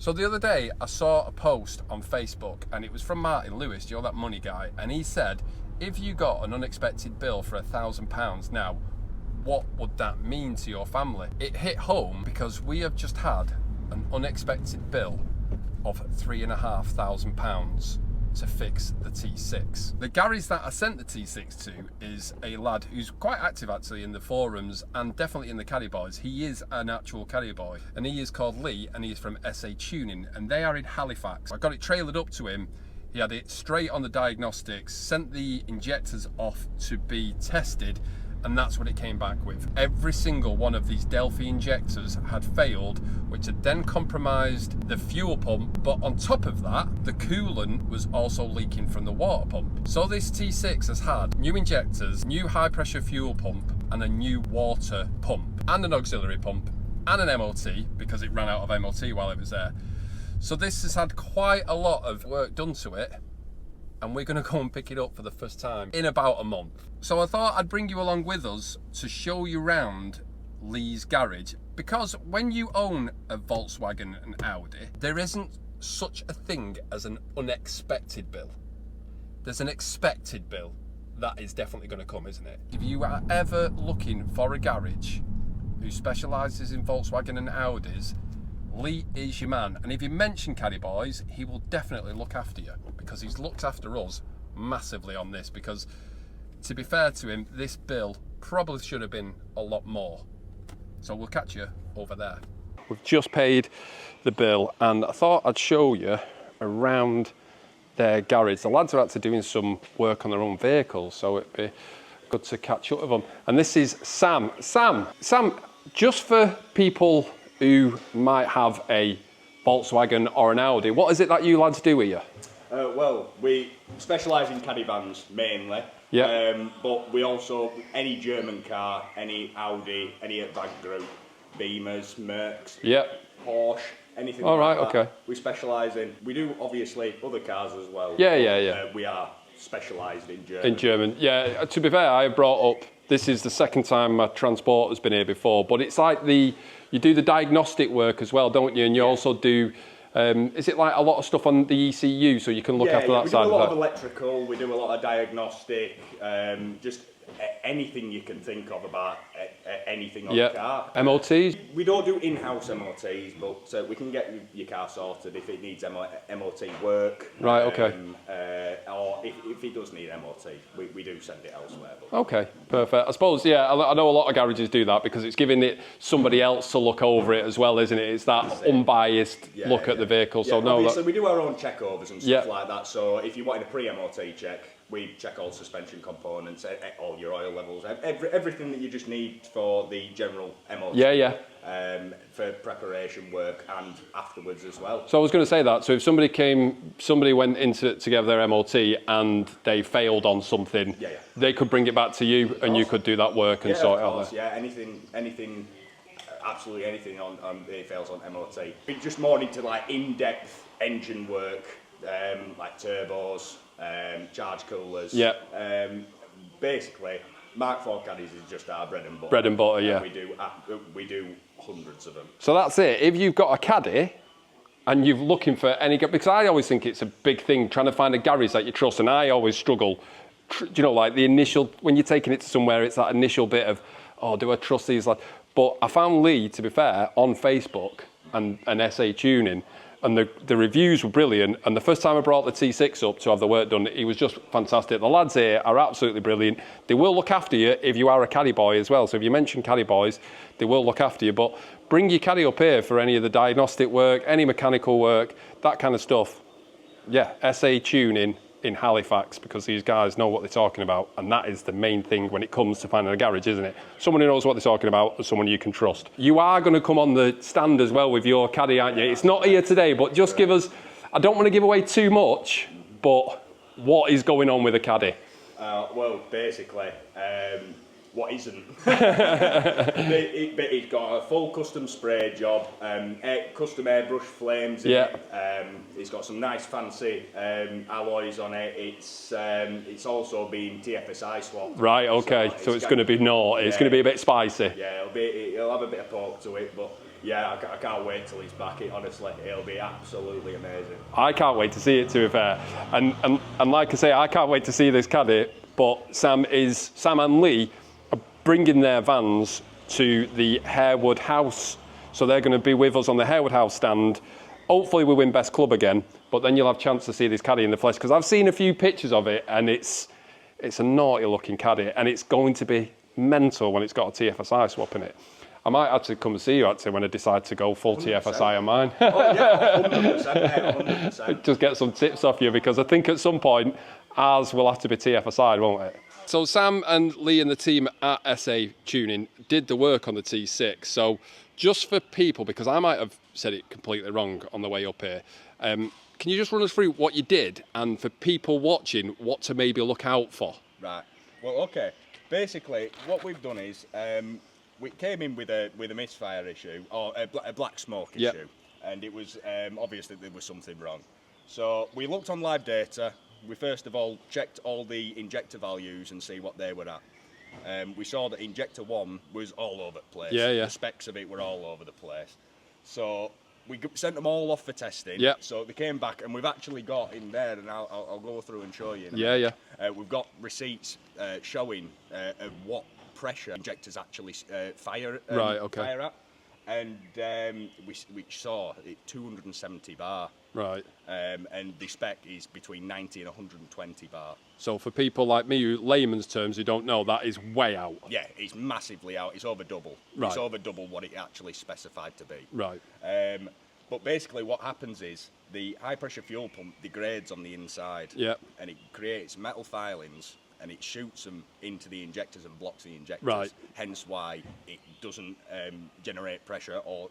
So the other day I saw a post on Facebook and it was from Martin Lewis, you know, that money guy, and he said, if you got an unexpected bill for £1,000 now, what would that mean to your family? It hit home because we have just had an unexpected bill of £3,500 to fix the T6. The garage that I sent the T6 to is a lad who's quite active actually in the forums and definitely in the Caddy Boys. He is an actual Caddy Boy and he is called Lee and he is from SA Tuning and they are in Halifax. I got it trailered up to him. He had it straight on the diagnostics, sent the injectors off to be tested, and that's what it came back with. Every single one of these Delphi injectors had failed, which had then compromised the fuel pump, but on top of that, the coolant was also leaking from the water pump. So this T6 has had new injectors, new high pressure fuel pump, and a new water pump, and an auxiliary pump, and an MOT, because it ran out of MOT while it was there. So this has had quite a lot of work done to it, and we're going to go and pick it up for the first time in about a month. So I thought I'd bring you along with us to show you around Lee's garage, because when you own a Volkswagen and Audi, there isn't such a thing as an unexpected bill. There's an expected bill. That is definitely going to come, isn't it? If you are ever looking for a garage who specialises in Volkswagen and Audis, Lee is your man, and if you mention Caddy Boys, he will definitely look after you, because he's looked after us massively on this, because to be fair to him, this bill probably should have been a lot more. So we'll catch you over there. We've just paid the bill and I thought I'd show you around their garage. The lads are actually doing some work on their own vehicles, so it'd be good to catch up with them. And this is Sam. Sam, just for people who might have a Volkswagen or an Audi, what is it that you lads do here? Well, we specialise in caddy vans mainly, but we also, any German car, any Audi, any van group, Beamers, Mercs, Porsche, anything like that. Okay. We specialise in, we do obviously other cars as well. We are specialised in German. In German, yeah. To be fair, I brought up, this is the second time my transport has been here before, but it's like you do the diagnostic work as well, don't you? And you also do, is it like a lot of stuff on the ECU, so you can look after that side of it? We do a lot of electrical, we do a lot of diagnostic, just anything you can think of about anything on the car. MOTs? We don't do in-house MOTs, but we can get your car sorted if it needs MOT work. Right, okay. Or if it does need MOT, we do send it elsewhere. Okay, perfect. I suppose, I know a lot of garages do that because it's giving it somebody else to look over it as well, isn't it? It's that unbiased look at the vehicle. So no, obviously we do our own checkovers and stuff like that. So if you wanted a pre-MOT check, we check all suspension components, all your oil levels, everything that you just need for the general MOT. For preparation work and afterwards as well. So I was going to say that. So if somebody went into to give their MOT and they failed on something, they could bring it back to you and you could do that work and sort it out. Yeah, anything, absolutely anything on it fails on MOT. We just more need to like in-depth engine work, like turbos. Charge coolers. Basically, Mark IV caddies is just our bread and butter. Bread and butter, We do hundreds of them. So that's it. If you've got a caddy and you're looking for any, because I always think it's a big thing trying to find a garage that you trust, and I always struggle. You know, like the initial when you're taking it to somewhere, it's that initial bit of, oh, do I trust these? But I found Lee, to be fair, on Facebook and SA Tuning. And the reviews were brilliant. And the first time I brought the T6 up to have the work done, he was just fantastic. The lads here are absolutely brilliant. They will look after you if you are a caddy boy as well. So if you mention Caddy Boys, they will look after you. But bring your caddy up here for any of the diagnostic work, any mechanical work, that kind of stuff. SA Tuning in Halifax, because these guys know what they're talking about, and that is the main thing when it comes to finding a garage, isn't it? Someone who knows what they're talking about and someone you can trust. You are going to come on the stand as well with your caddy, aren't you? It's not here today, but just give us, I don't want to give away too much, but what is going on with a caddy? Well, basically, what isn't? It's got a full custom spray job, custom airbrush flames in it. It's got some nice fancy alloys on it. It's also been TFSI swapped. Right, okay. So it's going to be naughty. It's going to be a bit spicy. Yeah, it'll have a bit of pork to it, but Yeah, I can't wait till he's back. Honestly, it'll be absolutely amazing. I can't wait to see it, to be fair. And like I say, I can't wait to see this caddy, but Sam and Lee are bringing their vans to the Harewood House. So they're going to be with us on the Harewood House stand. Hopefully we win Best Club again, but then you'll have a chance to see this caddy in the flesh, because I've seen a few pictures of it, and it's a naughty looking caddy, and it's going to be mental when it's got a TFSI swap in it. I might actually come and see you when I decide to go full 100%. TFSI on mine. Oh yeah, 100%, 100%. Just get some tips off you, because I think at some point ours will have to be TFSI, won't it? So Sam and Lee and the team at SA Tuning did the work on the T6. So just for people, because I might have said it completely wrong on the way up here, can you just run us through what you did, and for people watching, what to maybe look out for? Right. Well, okay. Basically, what we've done is we came in with a misfire issue, or a black smoke issue, and it was obviously there was something wrong. So we looked on live data. We first of all checked all the injector values and see what they were at. We saw that injector 1 was all over the place. Yeah. The specs of it were all over the place. So we sent them all off for testing. Yeah. So they came back, and we've actually got in there, and I'll go through and show you. Yeah. We've got receipts showing of what pressure injectors actually fire at, and we saw it 270 bar. Right. And the spec is between 90 and 120 bar. So for people like me, who layman's terms, who don't know, that is way out. Yeah, it's massively out. It's over double. Right. It's over double what it actually specified to be. Right. But basically what happens is the high pressure fuel pump degrades on the inside. Yeah. And it creates metal filings, and it shoots them into the injectors and blocks the injectors. Right. Hence why it doesn't generate pressure or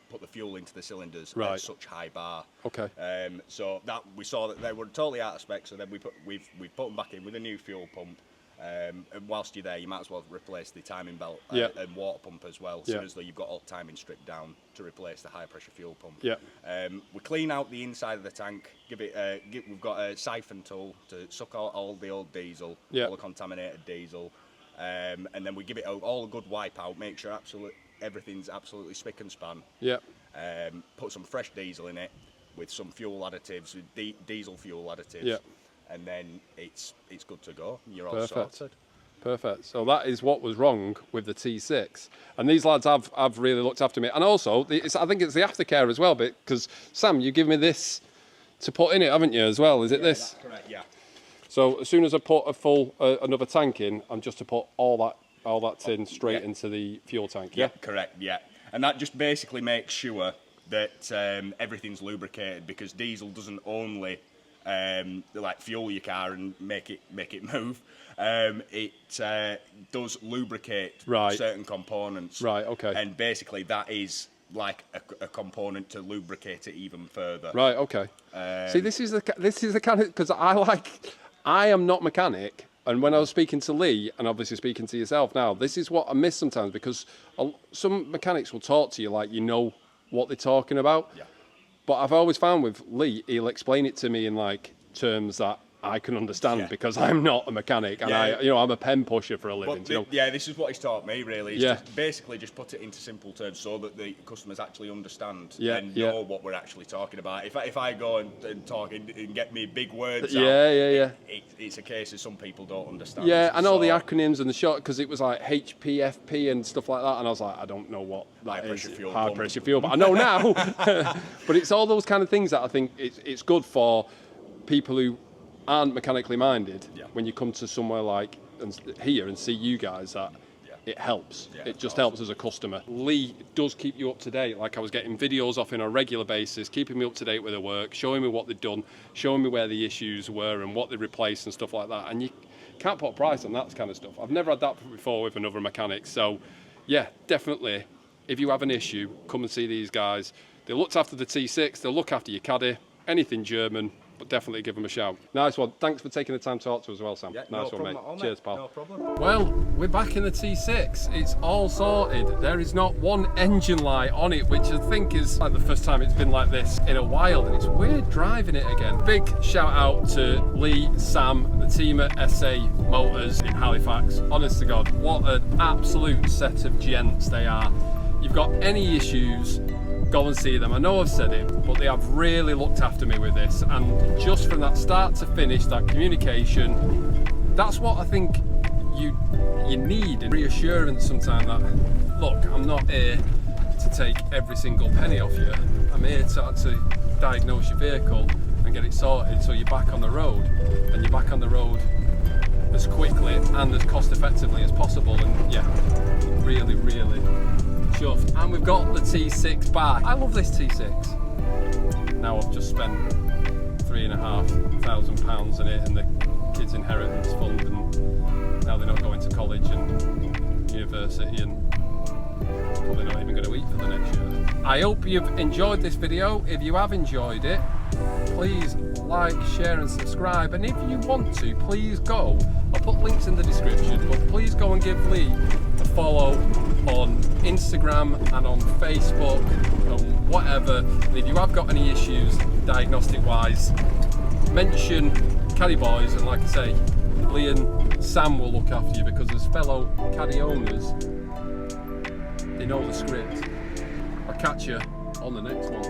put the fuel into the cylinders at such high bar. Okay. So that we saw that they were totally out of spec. So then we've put them back in with a new fuel pump. And whilst you're there, you might as well replace the timing belt and water pump as well. So as though you've got all timing stripped down to replace the high pressure fuel pump. Yeah. We clean out the inside of the tank. We've got a siphon tool to suck out all the old diesel, all the contaminated diesel, and then we give it all a good wipe out. Make sure everything's absolutely spick and span. Yeah. Put some fresh diesel in it with some fuel additives, diesel fuel additives. Yeah. And then it's good to go. You're all sorted. Perfect. So that is what was wrong with the T6. And these lads have really looked after me. And also, I think it's the aftercare as well, because Sam, you give me this to put in it, haven't you, as well? Is it this? That's correct, yeah. So as soon as I put a full another tank in, I'm just to put all that tin straight into the fuel tank. Yeah. Correct. Yeah. And that just basically makes sure that everything's lubricated, because diesel doesn't only like fuel your car and make it move. It does lubricate certain components. Right. Okay. And basically that is like a component to lubricate it even further. Right. Okay. See, this is the kind of, because I am not mechanic. And when I was speaking to Lee, and obviously speaking to yourself now, this is what I miss sometimes, because some mechanics will talk to you like you know what they're talking about. Yeah. But I've always found with Lee, he'll explain it to me in like terms that I can understand, because I'm not a mechanic, and I'm a pen pusher for a living. This is what he's taught me really. It's basically just put it into simple terms so that the customers actually understand and know what we're actually talking about. If I go and talk and get me big words out, it's a case of some people don't understand. Yeah, I know the acronyms and the short, because it was like HPFP and stuff like that, and I was like, I don't know what that is. High pressure fuel, but I know now. But it's all those kind of things that I think it's good for people who aren't mechanically minded. When you come to somewhere like here and see you guys, that it helps. It just helps as a customer. Lee does keep you up to date. Like, I was getting videos off on a regular basis, keeping me up to date with the work, showing me what they'd done, showing me where the issues were and what they replaced and stuff like that. And you can't put a price on that kind of stuff. I've never had that before with another mechanic. So yeah, definitely, if you have an issue, come and see these guys. They looked after the T6, they'll look after your caddy, anything German, but definitely give them a shout. Nice one. Thanks for taking the time to talk to us as well, Sam. Yeah, nice one, mate. Cheers, pal. No problem. Well, we're back in the T6. It's all sorted. There is not one engine light on it, which I think is like the first time it's been like this in a while, and it's weird driving it again. Big shout out to Lee, Sam, the team at SA Motors in Halifax. Honest to God, what an absolute set of gents they are. You've got any issues, go and see them. I know I've said it, but they have really looked after me with this, and just from that start to finish, that communication, that's what I think you need, and reassurance sometimes that, look, I'm not here to take every single penny off you. I'm here to diagnose your vehicle and get it sorted so you're back on the road, and you're back on the road as quickly and as cost effectively as possible. And yeah, really chuffed. And we've got the T6 back. I love this T6. Now I've just spent £3,500 in it and the kids' inheritance fund, and now they're not going to college and university and probably not even going to eat for the next year. I hope you've enjoyed this video. If you have enjoyed it, please like, share and subscribe, and if you want to, please go, I'll put links in the description, but please go and give Lee a follow on Instagram and on Facebook and whatever. And if you have got any issues diagnostic wise, mention Caddy Boys, and like I say, Lee and Sam will look after you, because as fellow caddy owners, they know the script. I'll catch you on the next one.